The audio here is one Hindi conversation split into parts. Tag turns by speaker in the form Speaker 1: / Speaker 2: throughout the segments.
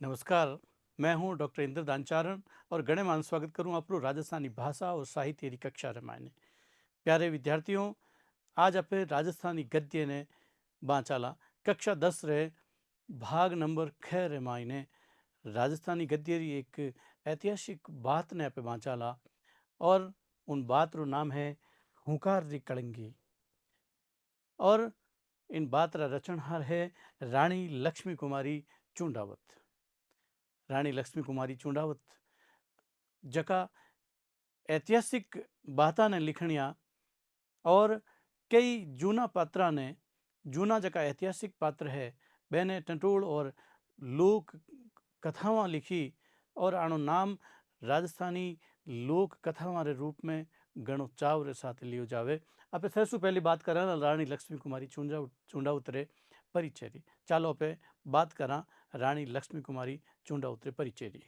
Speaker 1: नमस्कार। मैं हूँ डॉक्टर इंद्र दानचारण और गणमान्य स्वागत करूँ आपरो राजस्थानी भाषा और साहित्य री कक्षा रे मायने। प्यारे विद्यार्थियों, आज अपने राजस्थानी गद्य ने बांचाला कक्षा 10 रे भाग नंबर 6 रे मायने राजस्थानी गद्य री एक ऐतिहासिक बात ने पे बांचाला और उन बात रो नाम है हुंकार री कलंगी। और इन बात रा रचनहार है रानी लक्ष्मी कुमारी चुंडावत। रानी लक्ष्मी कुमारी चुंडावत जका ऐतिहासिक बाता ने लिखनिया और कई जूना पात्रा ने जूना जका ऐतिहासिक पात्र है बेने टंटोल और लोक कथावां लिखी और आनो नाम राजस्थानी लोक कथावां रे रूप में गणो चाव रे साथ लियो जावे। आपे सबसे पहली बात करा रानी लक्ष्मी कुमारी चुंडावत रे परिचय री। चालो पे बात करा रानी लक्ष्मी कुमारी चुंडावत रे परिचय री।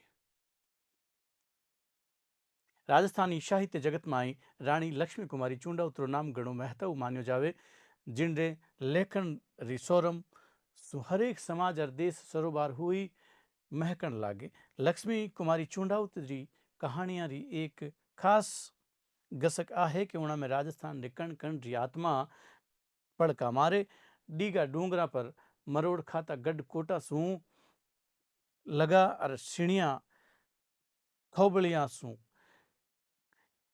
Speaker 1: राजस्थानी साहित्य जगत में रानी लक्ष्मी कुमारी चुंडावत रो नाम घणो महत्व मान्यो जावे। जिनरे लेखन री सोरम हरेक समाज और देश सरोबार हुई महकन लागे। लक्ष्मी कुमारी चुंडावत री कहानियां री एक खास गसक आ है कि उन्हें में राजस्थान रे कण कण री आत्मा पड़का मारे डीगा डूंगरा पर मरोड़ खाता गढ़ कोटा सू लगा और सिणिया खोबलियां सू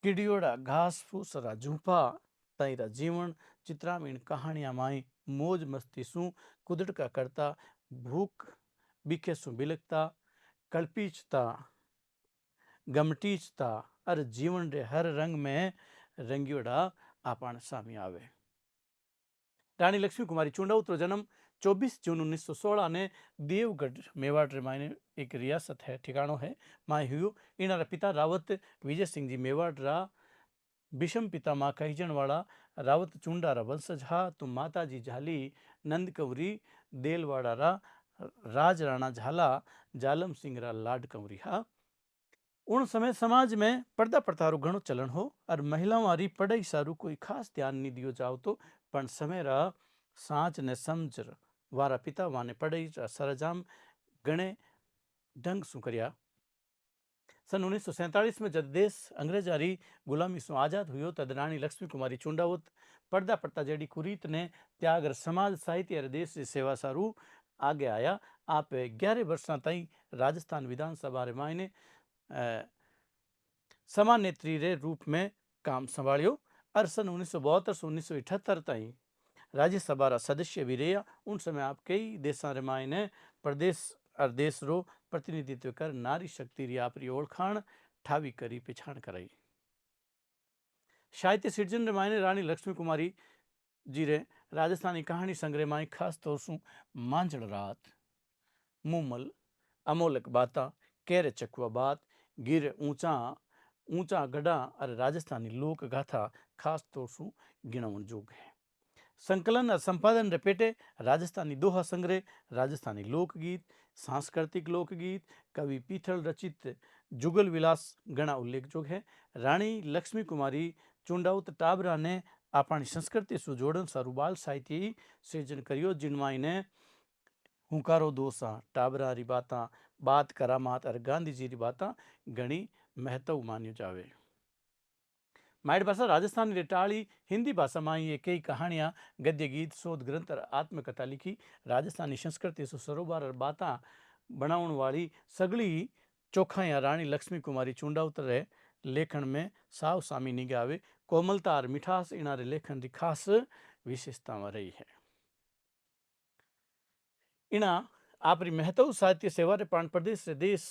Speaker 1: किडियोड़ा घास फूस रा झूपा ताईरा जीवन चित्रामीन कहानियां माई मौज मस्ती सू कुदड़का करता भूख बिखे सू बिलकता कल्पीचता गमटीचता और जीवन रे हर रंग में रंगियोड़ा आपन सामी आवे। रानी लक्ष्मी कुमारी चुंडावत रो जन्म 24 जून 1916 ने देवगढ़ मेवाड़ रे मायने एक रियासत है ठिकाणो है माय हुयो। इनारा पिता रावत विजय सिंह जी मेवाड़ रा विषम पिता माँ कहीजन वाला रावत चुंडा रा वंशज हा तो माता जी झाली नंद कंवरी देलवाड़ा रा राज राणा झाला जालम सिंह रा लाड कंवरी हा। उन समय समाज में पर्दा प्रथा रो घणो चलन हो और महिलाओं री पढ़ाई सारू कोई खास ध्यान नहीं दियो जाओ तो पण समय रा साँच ने समझ वारा पिता वाने पढ़ाई रा सरंजाम गणे ढंग सु कर्या। सन 1947 में जब देश अंग्रेजा री गुलामी से आजाद हुयो तद रानी लक्ष्मी कुमारी चुंडावत पर्दा प्रथा जेडी कुरीत ने त्याग र समाज साहित्य और देश की सेवा सारू आगे आया। आप 11 वर्षा ताई राजस्थान विधानसभा रे मायने समानेत्री रे रूप में काम संभालियो और सन 1972 से 1978 ताई राज्यसभा रा सदस्य भी रहा। उन समय आप कई देशा रे मायने प्रदेश और देश रो प्रतिनिधित्व कर नारी शक्ति री आपरी ओळखाण ठावी करी पिछाण कराई। साहित्य सिर्जन रे मायने रानी लक्ष्मी कुमारी जी रे राजस्थानी कहानी संग्रह माई खास तौर सु मांझड़ रात मूमल अमोलक बाता केरे चकुआ बात गिर ऊंचा ऊंचा गढ़ा और राजस्थानी लोक गाथा खास तौर सु गिणवन जोग है। संकलन और संपादन रपेटे राजस्थानी दोहा संग्रह राजस्थानी लोकगीत सांस्कृतिक लोकगीत कवि पीथल रचित जुगल विलास गणा उल्लेखजोग है। रानी लक्ष्मी कुमारी चुंडावत टाबरा ने अपनी संस्कृति सु जोड़न सारू बाल साहित्य सृजन करियो जिनमाई ने हुंकारो दोसा टाबरा री बाता बात करामात और गांधी जी री बाता घणी महत्व मान्यो जावे। माइट भाषा राजस्थानी रे टाली हिंदी भाषा में ये कई कहानियां गद्य गीत शोध ग्रंथ और आत्मकथा लिखी। राजस्थानी संस्कृति सु सरोबार और बाता बनावन वाली सगली चोखाया रानी लक्ष्मी कुमारी चुंडावत रे लेखन में साव सामी निगावे। कोमलता और मिठास इना रे लेखन की खास विशेषता में रही है। इना आपरी महत्व साहित्य सेवा रे प्राण प्रदेश रे देश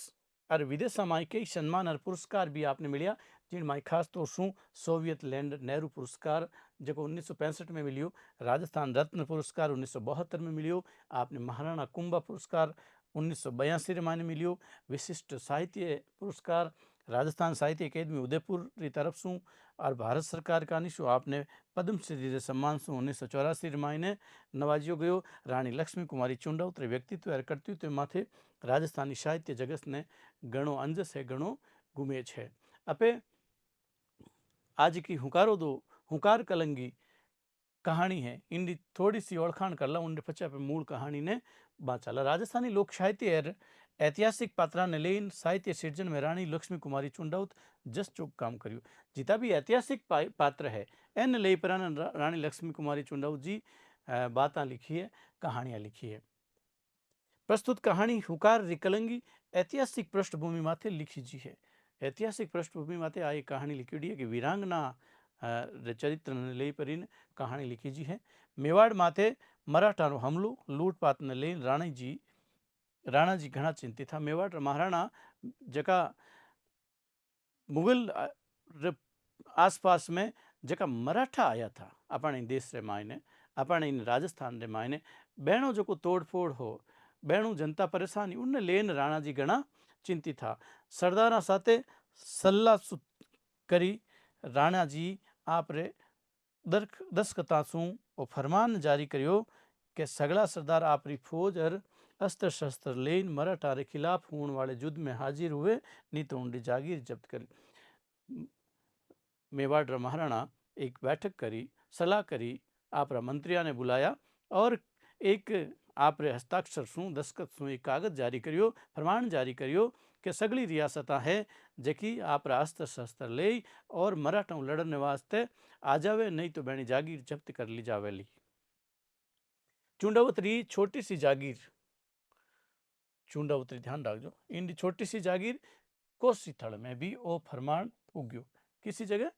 Speaker 1: और विदेश में कई सम्मान और पुरस्कार भी आपने मिलिया जिनमें खास तौर सु सोवियत लैंड नेहरू पुरस्कार जो 1965 में मिलियो, राजस्थान रत्न पुरस्कार 1972 में मिलियो, आपने महाराणा कुंभा पुरस्कार 1982 में मिलियो, विशिष्ट साहित्य पुरस्कार राजस्थान साहित्य अकेदमी उदयपुर की तरफ सु और भारत सरकार का निशु आपने पद्मश्री रे सम्मान सु 1984 मायने नवाजियो गयो। रानी लक्ष्मी कुमारी चुंडावत रे व्यक्तित्व और कर्तृत्व माथे राजस्थानी साहित्य जगत ने घणो अंजस है घणो गुमेज है। अपे आज की हुंकारो दो हुंकार कलंगी कहानी है इनकी थोड़ी सी ओळखाण कर ला उनके पचे मूल कहानी ने बाचाला। राजस्थानी लोक साहित्य ऐतिहासिक पात्राने लઈને साहित्य सिर्जन में रानी लक्ष्मी कुमारी चुंडाउत जस चौक काम કર્યું। जितना भी ऐतिहासिक पात्र है एन लई पर रानी लक्ष्मी कुमारी चुंडाउत जी बातें लिखी है, कहानियां लिखी है। प्रस्तुत कहानी हुकार रिकलंगी ऐतिहासिक पृष्ठभूमि माथे लिखी जी है। ऐतिहासिक पृष्ठभूमि माथे आ एक कहानी लिखी है कि वीरांगना चरित्र ने लई पर कहानी लिखी जी है। मेवाड़ माथे मराठानो हमलो लूटपाट ने लई राणा जी घना चिंतित था। मेवाड़ महाराणा जका मुगल आसपास में जका मराठा आया था अपने देश रे मायने, अपने राजस्थान रे मायने बहनों जो को तोड़ फोड़ हो, बहनों जनता परेशानी उनने लेन राणा जी घना चिंतित था। सरदारा साथे सलाह करी राणा जी आप रे दस्खता सू वो फरमान जारी करियो कि सगला सरदार आपरी फौज और अस्त्र शस्त्र लेन मराठा के खिलाफ होने वाले युद्ध में हाजिर हुए, नहीं तो उनकी जागीर जब्त करी। मेवाड़ महाराणा एक बैठक करी, सलाह करी, आप मंत्रिया ने बुलाया और एक आप हस्ताक्षर सू दस्खत सू एक कागज जारी करियो, फरमान जारी करियो कि सगली रियासत है जकी आप अस्त्र शस्त्र ले और मराठा लड़ने वास्ते आ जावे, नहीं तो बहनी जागीर जब्त कर ली जावेली। चुंडावतरी छोटी सी जागीर, चुंडावतरी ध्यान रखो, इन छोटी सी जागीर कोसी थड़ में भी वो फरमान पुग्यो। किसी जगह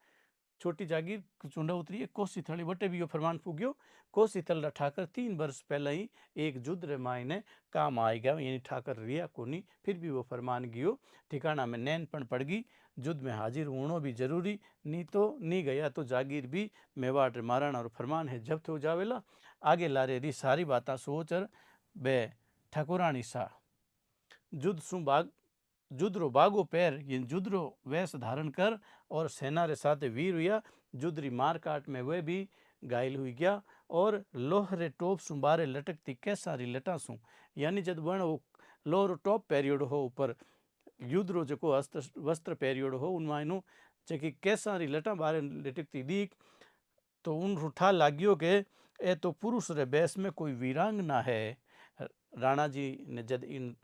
Speaker 1: छोटी जागीर चुंडावतरी है कोसी थड़ी बटे भी वो फरमान पुग्यो। कोसी थल ठाकर 3 वर्ष पहले ही एक युद्ध रे मायने काम आई गया, यानी ठाकर रिया कोनी, फिर भी वो फरमान गियो ठिकाना में नैनपण पड़ गई, युद्ध में हाजिर होना भी जरूरी, नहीं तो नहीं गया तो जागीर भी मेवाड़ रे महाराणा और फरमान है जब्त हो जावेला। आगे लारे री सारी बातें सोच बे ठाकुरानी सा युद्ध सु युद्ध रो बागो पैर युद्ध रो वेश धारण कर और सेना रे साथ वीर हुआ। युद्ध री मार काट में वह भी घायल हुई गया और लोह रे टोप सु बारे लटकती कैसारी लटा सु, यानी जब वण लोह रो टॉप पेरियोड हो ऊपर युद्ध रो जो अस्त्र वस्त्र पेरियोड हो उनमाइनु जकी कैसारी लटा बारे लटकती दीख तो उन रूठा लाग्यो के ए तो पुरुष रे बेस में कोई वीरांगना है। राणा जी ने जब इन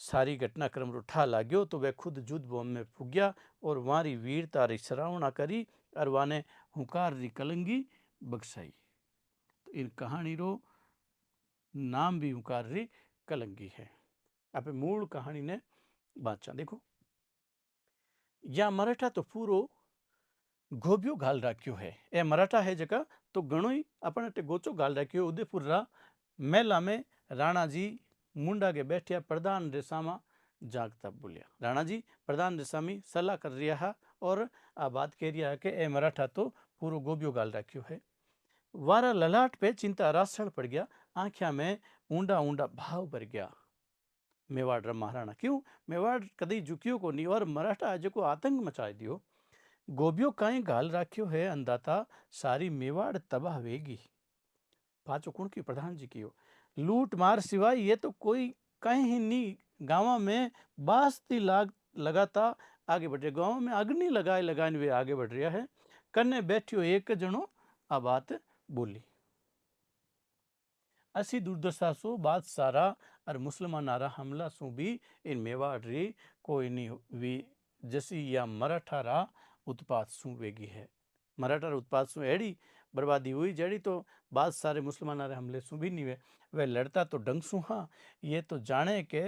Speaker 1: सारी घटनाक्रम रूठा लाग्यो तो वह खुद युद्ध भूमि में पुग्या और वारी वीरता री सराहना करी और वाने हुकार री कलंगी बख्शाई। तो इन कहानी रो नाम भी हुकार री कलंगी है। आप मूल कहानी ने बाचा देखो, या मराठा तो पूरो गोबियो घाल राख्यो है। ए मराठा है जगह तो घणो ही अपने गोचो घाल राख्यो। उदयपुर रा मेला में राणा जी मुंडा के बैठिया प्रधान रेसामा जागता बोलिया। राणा जी प्रधान रेसामी सलाह कर रिया है और आ बात कह रिया है कि ए मराठा तो पूरो गोबियो गाल राख्यो है। वारा ललाट पे चिंता रासड़ पड़ गया, आंखिया में ऊंडा ऊंडा भाव भर गया। मेवाड़ महाराणा क्यों मेवाड़ कदी झुकियो को नहीं और मराठा आज को आतंक मचाए दियो। गोबियो कहीं गाल राख्यो है अंदाता सारी मेवाड़ तबाह वेगी। पाचो कुण की प्रधान जी की लूट मार सिवाय ये तो कोई कहीं नहीं। गाँव में बास्ती लगाता आगे बढ़ रहे, गाँव में अग्नि लगाए वे आगे बढ़ रहा है। कन्ने बैठियो एक जनो आ बात बोली, असी दुर्दशा सो बात सारा और मुसलमान आरा हमला सु भी इन मेवाड़ री कोई नहीं वी जसी या मराठा रा उत्पात सु वेगी है। मराठा रा उत्पात सु एड़ी बर्बादी हुई जड़ी तो बाद सारे मुसलमान रे हमले सु भी नहीं वे। वह लड़ता तो डंग सु हाँ, ये तो जाने के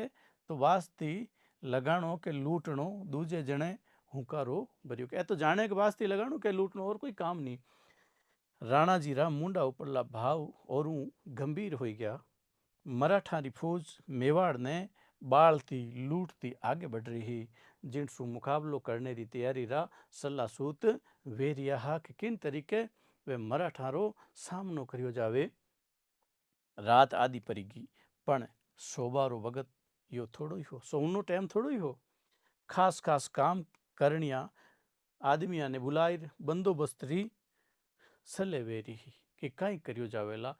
Speaker 1: तो वास्ती लगाणो के लूटणो दूजे जने हुकारो भरियो के, तो जाने के वास्ते लगाणो के लूटणो और कोई काम नहीं। राणा जी रा मुंडा उपरला भाव और गंभीर हो गया। मराठा री फौज मेवाड़ ने बालती लूटती आगे बढ़ रही, जिनसु मुकाबलो करने की तैयारी रा सलाह सूत वे रिया कि किन तरीके वे मराठा रो सामनो करियो जावे। रात आदि पड़ेगी पण सोबारो वगत यो थोड़ो ही हो, सोनो टाइम थोड़ो ही हो। खास खास काम करनिया आदमिया ने बुलाई बंदोबस्त री सले वेरी कि कई करियो जावेला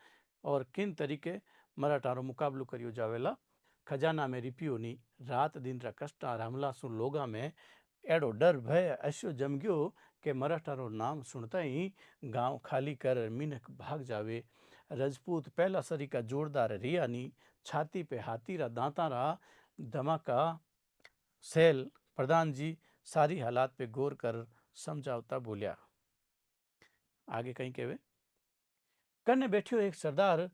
Speaker 1: और किन तरीके मराठा रो मुकाबलो करियो जावेला। खजाना में रिपियो नहीं, रात दिन रा कष्ट और हमला सु लोगा में एड़ो डर भय ऐसो जम गयो कि मराठा रो नाम सुनता ही गांव खाली कर मिनक भाग जावे। रजपूत पहला सरी का जोरदार रिया नी, छाती पे हाथी रा दांता रा धमाका सेल प्रधान जी सारी हालात पे गौर कर समझावता बोलिया। आगे कहीं कहवे कने बैठियो एक सरदार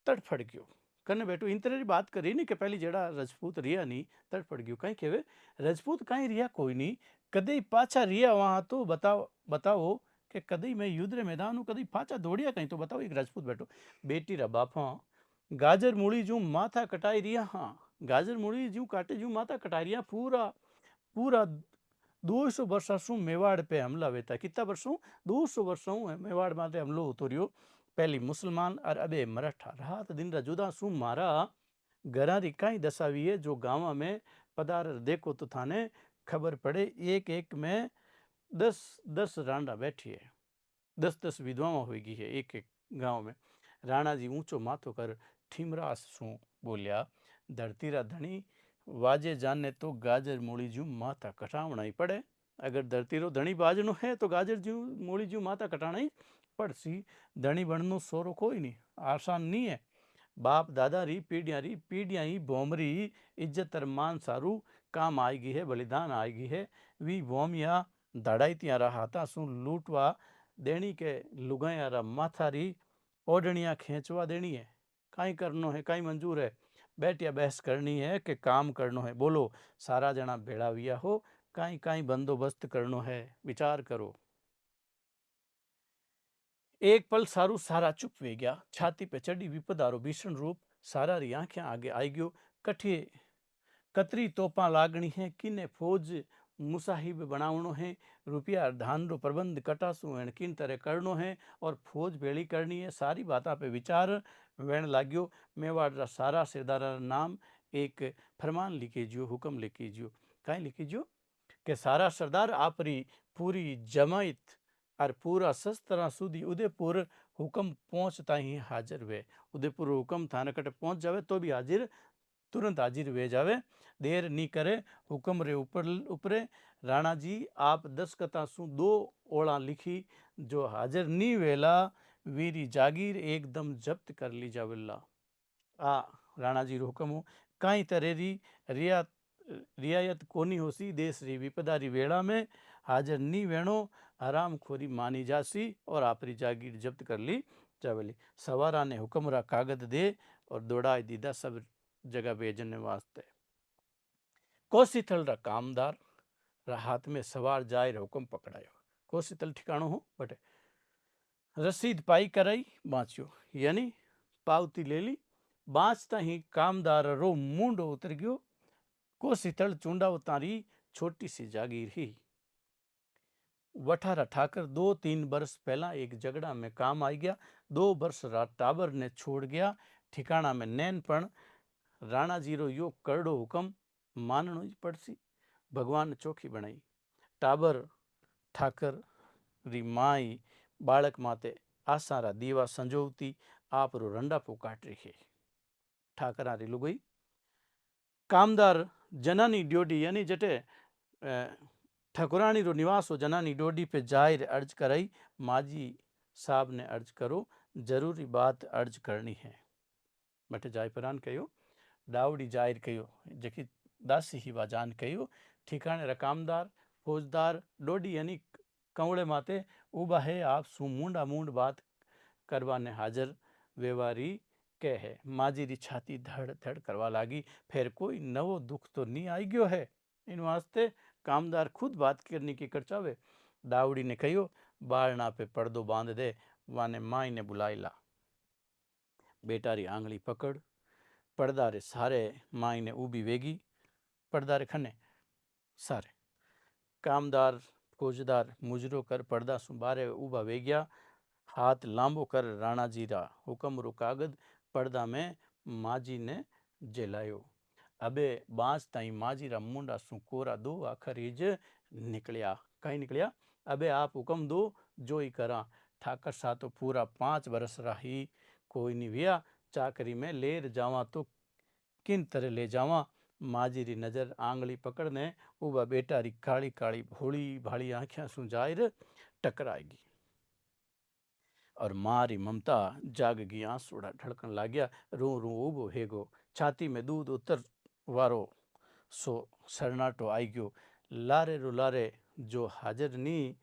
Speaker 1: तड़फड़ गयो। कने बैठो इन तरह की बात करी नहीं कि पहली जड़ा राजपूत रिया नहीं तड़फड़ गयो। कहीं कहवे राजपूत कहीं रिया कोई नहीं, कदे पाछा रिया वहां तो बताओ बताओ कि कदे मैं युद्ध रे मैदान हूँ कदे पाछा दौड़िया कहीं तो बताओ। एक राजपूत बैठो बेटी रा बापा गाजर मूली जू माथा कटाई रिया। हाँ गाजर मूली जू काटे जू माथा कटाई रिया। पूरा पूरा 200 वर्षा सु मेवाड़ पे हमला वेता। कितना वर्षों 200 वर्षों मेवाड़ माते हमलो होतो रियो। पहली मुसलमान और अबे मराठा रात दिन जुदा सु मारा घरा री काई दशा हुई है जो गाँव में पदार देखो तो थाने खबर पड़े। एक एक में 10-10 रांडा बैठी है, 10-10 विधवाओं हुई गई है एक एक गांव में। राणा जी ऊंचो माथो कर ठिमरास सु बोलिया धरती रा धनी वाजे जाने तो गाजर मूली जू माथा कटावना ही पड़े। अगर धरती रो धनी बाजनो है तो गाजर जू मूली जू माथा कटाना ही पड़सी। धनी बननो सोरो कोई नहीं आसान नहीं है। बाप दादा री पीढ़ियां ही भोमरी इज्जत और मान सारू काम आएगी है, बलिदान आएगी है। वी भोमिया धड़ाई त्यारा हाथा सु लूटवा देनी के लुगायारा माथारी ओढ़निया खींचवा देनी है। काई करनो है काई मंजूर है बैठिया बहस करनी है कि काम करनो है। बोलो सारा जना भेड़ा हुआ हो काई काई बंदोबस्त करनो है विचार करो। एक पल सारू सारा चुप वे गया। छाती पे चढ़ी विपदारो भीषण रूप सारा री आंखें आगे आई गयो। कठिए कतरी तोपा लागनी है किने फौज मुसाहिब बनावनो है। रुपया धान रो प्रबंध कटासू एण किन तरह करनो है और फौज भेड़ी करनी है। सारी बाता पे विचार वेण लाग्यो। मेवाड़ रा सारा सरदारा नाम एक फरमान लिखी जियो हुक्म लिखी जियो। काई लिखी जियो कि सारा सरदार आपरी पूरी जमायत और पूरा शस्त्र सुधी उदयपुर हुक्म पहुंचता ही हाजिर वे। उदयपुर हुक्म थाने कटे पहुंच जावे तो भी हाजिर तुरंत हाजिर वे जावे। देर नी करे हुक्म रे ऊपर ऊपरे राणा जी आप दस्खता सु 2 ओला लिखी जो हाजिर नी वेला वीरी जागीर एकदम जब्त कर ली जावेला। आ राणा जी रो हुक्म हो कई तरह री रियायत कोनी होसी। देश री विपदा री वेड़ा में हाजिर नी वेणो हरामखोरी मानी जासी और आपरी जागीर जब्त कर ली जावेली। सवारा ने हुक्म रा कागज दे और दौड़ाई दीदा सब जगह भेजने वास्ते। कोसीथल रा कामदार रा हाथ में सवार जाए हुक्म पकड़ायो। कोसीथल ठिकाणो हो बटे रसीद पाई कराई बाँच्यो यानी पावती ले ली। बाँचता ही कामदार रो मुंडो उतर गयो। कोसीथल चूंडा उतारी छोटी सी जागीर ही। वठारा ठाकर 2-3 वर्ष पहला एक झगड़ा में काम आई गया। 2 वर्ष रात टाबर ने छोड़ गया ठिकाना में नैनपण। राणा जी रो यो करड़ो हुक्म माननो ही पड़सी। भगवान ने चोखी बनाई। टाबर ठाकर री माई बालक माते आसारा दीवा संजोवती आप रो रंडापो काट रही है। ठाकरा री लुगई कामदार जनानी ड्योडी यानी जटे ठकुरानी रो निवास हो जनानी डोडी पे जाहिर अर्ज कराई। माजी साहब ने अर्ज करो जरूरी बात अर्ज करनी है। बटे जाय परान कहो डावड़ी जाहिर कहो जकी दासी ही वाजान कहो ठिकाने रा कामदार फौजदार डोडी यानी कंवड़े माते उबा है आप सु मुंडा मुंड बात करवाने हाजिर व्यवहारी कह है। माजी री छाती धड़ धड़ करवा लागी। फिर कोई नवो दुख तो नहीं आई गयो है इन वास्ते कामदार खुद बात करने की कर चावे। दावड़ी ने कहो बालना पे पर्दो बांध दे वाने माई ने बुलाई ला। बेटा री आंगली पकड़ पर्दा रे सारे माई ने ऊबी वेगी। पर्दा रे खने सारे कामदार फौजदार मुजरो कर पर्दा सुबारे उबा वेग्या। हाथ लांबो कर राणा जी रा हुक्म रो कागज पर्दा में माजी ने जेलायो। अबे बांस ताई माजी रा मुंडा सु कोरा 2 आखर इज निकलिया। कहीं निकलिया अबे आप हुक्म दो जो ही करा। ठाकर सा तो पूरा 5 बरस रही कोई नहीं विया। चाकरी में लेर जावा तो किन तरह ले जावा। माजी री नजर आंगली पकड़ने उबा बेटा री काली काली भोली भाली आंखें सु जाहिर टकराएगी और माँ री ममता जाग गई। आंसू ढड़कन लाग गया। रू रू उबो हेगो छाती में दूध उतर वारो सो सरनाटो आई गयो। लारे रो लारे जो हाजर नी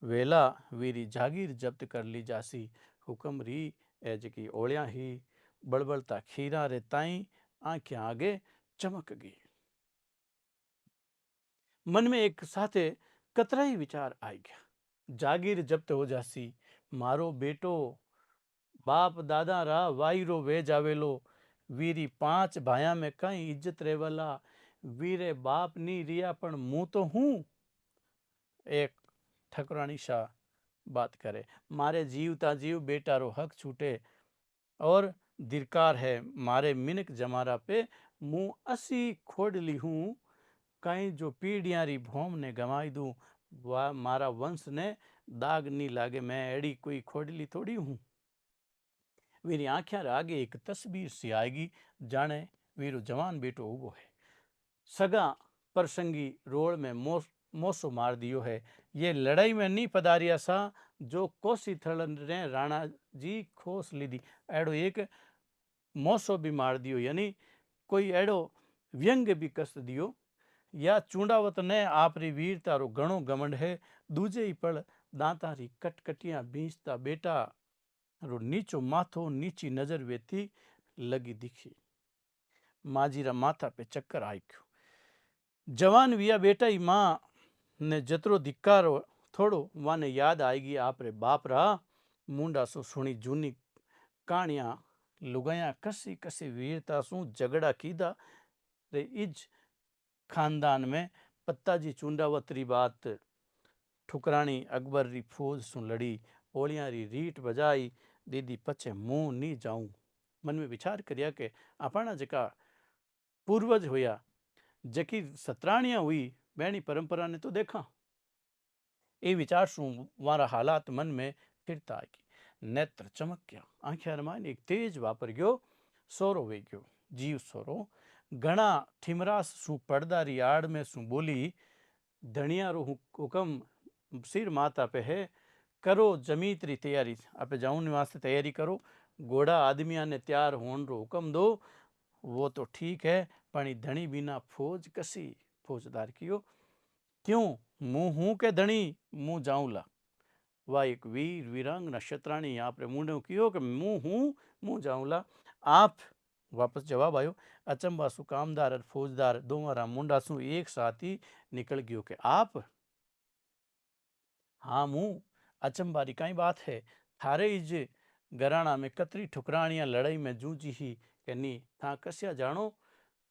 Speaker 1: वेला वीरी जागीर जब्त कर ली जासी। हुक्म री ए जकी ओलिया ही बड़बड़ता खीरा रे ताई आंखें आगे चमक गई। मन में एक साथे कतराई विचार आई गया। जागीर जब्त हो जासी, मारो बेटो बाप दादा रा वाईरो वे जावेलो, वीरी 5 भाया में कई इज्जत रेवला, वीरे बाप नी रिया पण मुँ तो हूँ। एक ठकुरानी शाह बात करे, मारे जीवता जीव बेटा रो हक छूटे और धिरकार है मारे मिनक जमारा पे, मुँ असी खोडली हूँ, कहीं जो पीढ़ियां री भोम ने गंवाई दूं, वह मारा वंश ने दाग नहीं लागे, मैं एड़ी कोई खोडली थोड़ी हूँ। मेरी आंखें आगे एक तस्वीर सी आएगी, जाने वीरो जवान बेटो उबो है, सगा प्रसंगी रोड में मोसो मार दियो है। ये लड़ाई में नहीं पधारिया सा, जो कोसी थल ने राणा जी खोस ली दी, एड़ो एक मोसो भी मार दियो, यानी कोई एड़ो व्यंग भी कस दियो। या चूंडावत ने आपरी वीरता रो घणो घमंड है, दूजे ही पल दांता री कटकटियां बींचता बेटा रो नीचो माथो नीची नजर वेती लगी दिखी। माजीरा माथा पे चक्कर आई गयो। जवान विया बेटा ही मां ने जतरो धिक्कारो थोड़ो वाने याद आएगी आपरे बाप रा मुंडा सो सुनी जूनी कहानियां, लुगाया कसी कसी वीरता सु झगड़ा कीधा रे इज खानदान में पत्ताजी चुंडावत री बात ठुकरानी अकबर री फौज सु लड़ी, ओलियां री रीट बजाई दीदी पछे मुंह नहीं जाऊं। मन में विचार करिया के अपना जका पूर्वज होया, जकी सतराणियां हुई बैणी परंपरा ने तो देखा। ये विचार सु वारा हालात मन में फिरता आएगी। नेत्र चमक गया, आंखें रमाईने एक तेज वापर गयो, सोरो वे गयो, जीव सोरो घना ठिमरास सु पड़दा री आड़ में सु बोली, धनिया रो हुक्म सिर माता पे है, करो जमीत री तैयारी, आपे जाऊन वास्ते तैयारी करो, घोड़ा आदमिया ने तैयार होने रो हुक्म दो, वो तो ठीक है, पण धनी बिना फौज कसी फौजदार कियो, क्यों मुँह हूँ के धनी मुँह जाऊला। वह एक वीर वीरांग नक्षत्राणी यहाँ पर मुंडो कियो कि मुँह हूँ मुँह जाऊला। आप वापस जवाब आयो, अचंबा सु कामदार और फौजदार दोवारा मुंडा सु एक साथ ही निकल गयो कि आप। हाँ मुँह अचंबा री कई बात है, थारे इज घराना में कतरी ठुकरानियां लड़ाई में जूझी ही कि नी था कस्या जानो,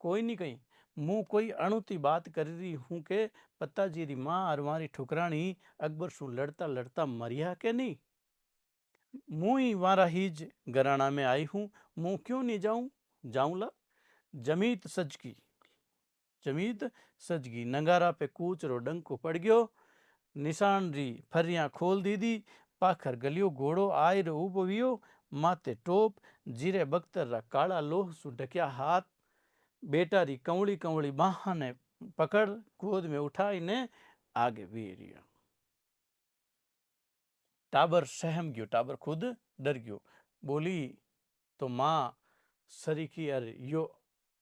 Speaker 1: कोई नहीं कहीं मुँह कोई अणुती बात कर रही हूँ के पत्ताजी री माँ और मारी ठुकरानी अकबर सु लड़ता लड़ता मरिया के नहीं, मुँह ही वारा हिज घराना में आई हूँ, मुँह क्यों नहीं जाऊं, जाऊंला। जमीत सजगी, जमीत सजगी, नंगारा पे कूच रो डंको पड़ गयो, निशान री फरियां खोल दीदी, पाखर गलियो घोड़ो आय रो उबो वियो, माथे टोप, जीरे बख्तर रा काला लोह सु ढक्या हाथ, बेटा री कंवड़ी कंवड़ी बाह ने पकड़ गोद में उठाई ने आगे वीरिया। टाबर सहम गयो, टाबर खुद डर गयो, बोली तो माँ सरीखी अर यो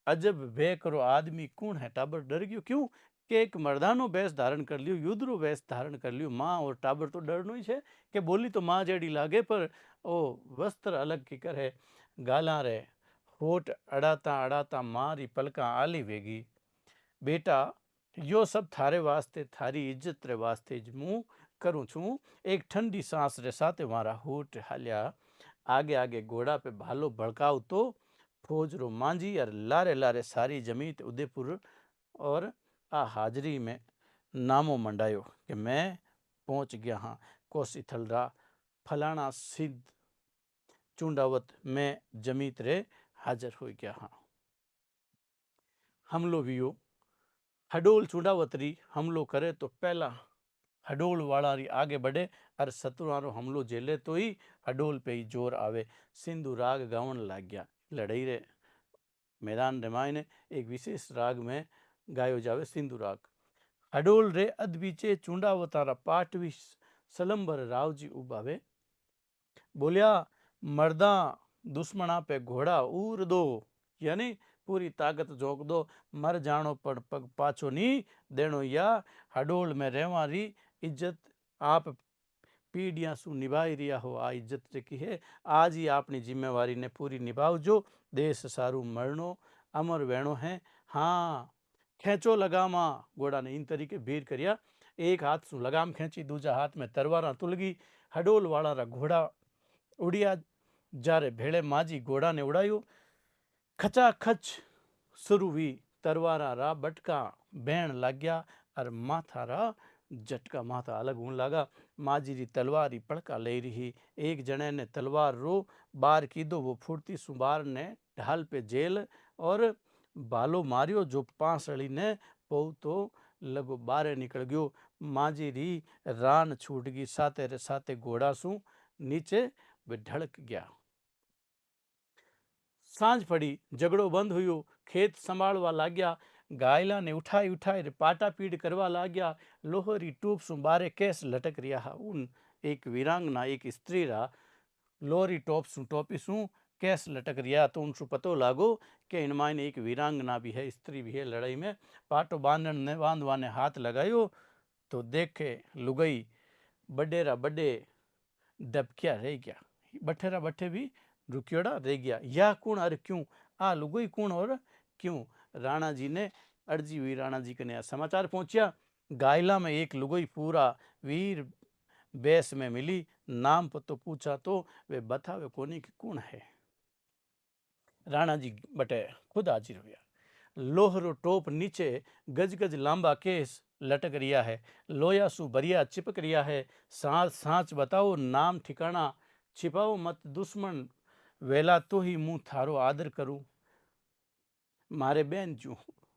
Speaker 1: अजब भय करो आदमी कौन है। टाबर डर गयो, क्यों के एक मर्दानो वेश धारण कर लियो, युद्ध रो वेश धारण कर लियो, माँ और टाबर तो डरनो ही है कि बोली तो माँ जेडी लागे पर ओ वस्त्र अलग की करे, गाला रे होठ अड़ाता अड़ाता माँ री पलका आली वेगी, बेटा यो सब थारे वास्ते थारी इज्जत रे वास्ते ज मुँ करूँ छूँ। एक ठंडी सांस रे साथे मारा होठ हाल्या आगे आगे घोड़ा पे भालो भड़काऊ तो फौज रो मांझी और लारे लारे सारी जमीत उदयपुर और आ हाजरी में नामो मंडायो कि मैं पहुंच गया हाँ कोसी थलरा फलाना सिद्ध चुंडावत में जमीत रे हाजर हो गया हाँ। हमलो वियो हडोल चुंडावतरी हमलो करे तो पहला हडोल वाला री आगे बढ़े और शत्रुआरो हमलो झेले तो ही हडोल पे ही जोर आवे। सिंधु राग गावन लाग गया, लड़ाई रे मैदान रे मायने एक विशेष राग में गायो जावे सिंधु राग। हडोल रे अदबीचे चुंडावतारा पाटवी सलंबर रावजी उबावे, बोलिया मर्दा दुश्मना पे घोड़ा उर दो, यानी पूरी ताकत झोंक दो, मर जानो पर पग पाछो नी देनो, या हडोल में रहवा री इज्जत आप पीढ़ियां सु निभाई रिया हो। आ इज्जत जेकी है आज ही अपनी जिम्मेवारी ने पूरी निभावजो, देश सारू मरणो अमर वेणो है। हाँ खेचो लगामा, घोड़ा ने इन तरीके भीड़ करिया, एक हाथ सु लगाम खेंची, दूजा हाथ में तरवारा तुलगी, हडोल वाला रा घोड़ा उड़िया जारे भेड़े माजी घोड़ा ने उड़ायो, खचाखच शुरू हुई, तरवारा रा बटका बैण लाग्या और माथा रा झटका माथा अलग होने लगा। माजी री तलवार री पड़का ले रही, एक जने ने तलवार रो बार कीधो, वो फुर्ती सु बार ने ढाल पे जेल और भालो मारियो, जो पांसड़ी ने पौ तो लगो बारे निकल गयो। माजी री रान छूट गई, साथे रे साथे घोड़ा सु नीचे वे ढड़क गया। सांझ पड़ी, झगड़ो बंद हुयो, खेत संभालवा लाग्या, गायला ने उठाई उठाई रे पाटा पीड़ करवा लाग्या, लोहरी टूप सु बारे केस लटक रिया हा। उन एक वीरांगना एक स्त्री रा लोहरी टोप सु टोपी सु केस लटक रिया, तो उनसु पतो लागो कि इन मायने एक वीरांगना भी है, स्त्री भी है। लड़ाई में पाटो बांधवा ने हाथ लगायो तो देखे लुगई बडेरा बडे दबकिया रह गया, बठेरा बठे भी रुकियोड़ा रह गया। या कौन और क्यों, आ लुगई कौन और क्यों? राणा जी ने अर्जी हुई, राणा जी के समाचार पहुंचा, गायला में एक लुगई पूरा वीर बेस में मिली, नाम पतो पूछा तो वे बतावे कोनी कि कौन है। राणा जी बटे खुद हाजिर हुआ, लोहरो टोप नीचे गज गज लांबा केस लटक रिया है, लोया सु बरिया चिपक रिया है, सांच सांच बताओ नाम ठिकाना, छिपाओ मत दुश्मन, वेला तो ही मुंह थारो आदर करूं, मारे बहन जू।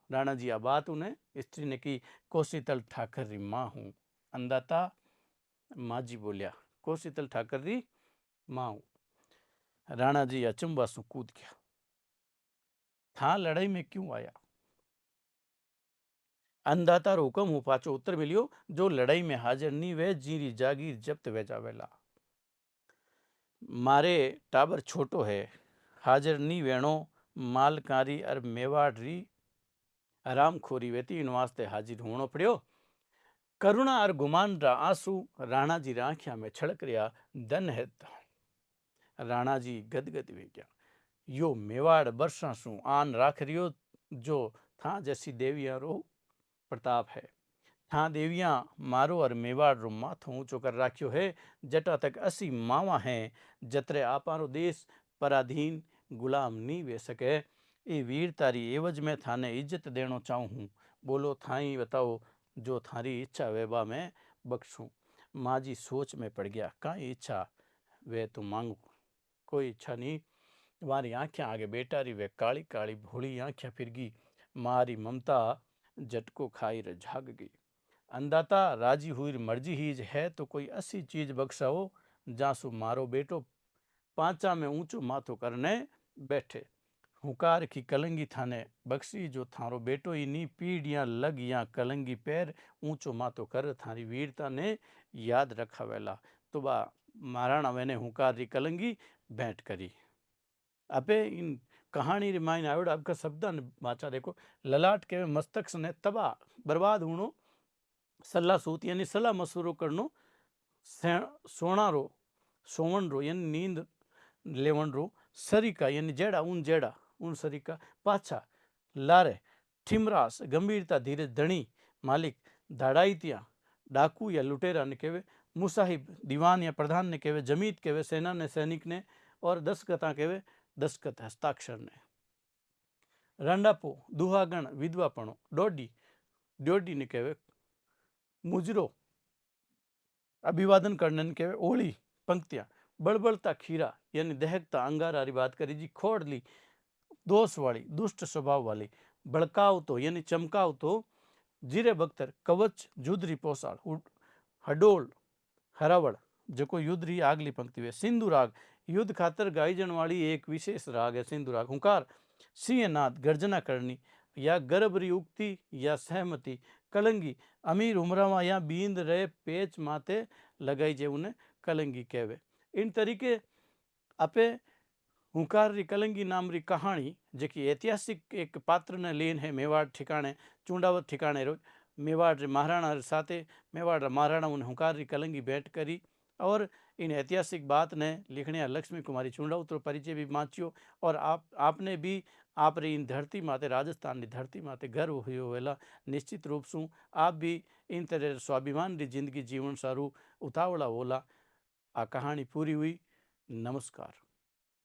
Speaker 1: राणा जी आ बात उन्हें स्त्री ने की, कोशीतल ठाकर री मां हूं। अंदाता माजी बोलिया, कोशीतल ठाकर री मां हूं। राणा जी अचंबा सु कूद गया, था लड़ाई में क्यों आया? अंदाता रो हुकम हूं पाचो उत्तर मिलियो, जो लड़ाई में हाजिर नी वे जीरी जागीर जब्त वे जावेला। मारे टाबर छोटो है, हाजिर नी वेणो, मालकारी और मेवाड़ री आरामखोरी वेती, इन वास्ते हाजिर होनो पड़ियो। करुणा और गुमान रा आंसू राणा जी रा आंखिया में छलक रिया, धन है राणा जी गदगद वे गया। यो मेवाड़ बरसा सु आन राख रियो, जो था जैसी देविया रो प्रताप है। था देवियां मारो और मेवाड़ रो माथो ऊंचो कर राख्यो है, जटा तक असी मावा हैं, जतरे आपारो देश पराधीन गुलाम नी वे सके। ए वीर तारी एवज में थाने इज्जत देनो चाहूं हूं, बोलो थाई बताओ, जो थारी इच्छा वेबा में बख्शूं। माजी सोच में पड़ गया, काई इच्छा वे तो मांगू, कोई इच्छा नहीं। तुम्हारी आंखें आगे बेटा री वे काली काली भोली आंखें फिर गई, मारी ममता झटको खाई रे झाग गई। अंदाता राजी हुई मर्जी ही है, तो कोई ऐसी चीज बख्शाओ जासु मारो बेटो पांचा में ऊंचो माथो करने बैठे। हुकार की कलंगी थाने बख्शी, जो थारो बेटो ही नी पीढ़ियां लग या कलंगी पैर ऊंचो माथो कर, थारी वीरता ने याद रखा वेला। तो बा महाराणा वेने हुकार री कलंगी भेंट करी। अबे इन कहानी री मायने आवड़ा आपका शब्द वाचा देखो, ललाट के मस्तक ने तबाह बर्बाद होनो, सलाह सूत यानी सलाह मशवरो करनो, सोना रो सोवन रो यानी नींद लेवन रो, सरिका यानी जेड़ा उन सरिका पाछा लारे ठिमरास गंभीरता धीरे धनी मालिक धाड़ाईतिया डाकू या लुटेरा ने कहे, मुसाहिब दीवान या प्रधान ने कहे, जमीत कहे सेना ने सैनिक ने, और दस्खता कहे दस्खत हस्ताक्षर ने। रंडापो दुहागण विधवापणो, डोडी ने कहे मुजरो अभिवादन करने ने कहे ओली पंक्तियां, बड़बड़ता खीरा यानी दहकता अंगारा री बात करी जी, खोड़ली दोष वाली दुष्ट स्वभाव वाली, भड़काव तो यानी चमकाव तो जीरे बख्तर कवच जुद्री पोसाड़, हडोल हरावड़ जो युद्ध री आगली पंक्ति है। सिंधु राग युद्ध खातर गाई जन वाली एक विशेष राग है सिंधु राग। हुंकार सिंहनाद गर्जना करनी, या गर्भ री उक्ति या सहमति। कलंगी अमीर उमरावा या बींद रहे पेच माते लगाई जे उन्हें कलंगी कहवे। इन तरीके आपे हुंकार री कलंगी नाम री कहानी जेकी ऐतिहासिक एक पात्र ने लेन है मेवाड़ ठिकाने चूंडावत ठिकाने रो मेवाड़ रे महाराणा रे साथे मेवाड़ रा महाराणा उन हुंकार री कलंगी भेंट करी और इन ऐतिहासिक बात ने लिखने लक्ष्मी कुमारी चूंडावत रो परिचय भी मांचियो और आपने भी आप री इन धरती माते राजस्थान री धरती माते गर्व हुयो वेला निश्चित रूप से आप भी इन तरह स्वाभिमान री जिंदगी जीवन सारू उतावला होला। आ कहानी पूरी हुई। नमस्कार।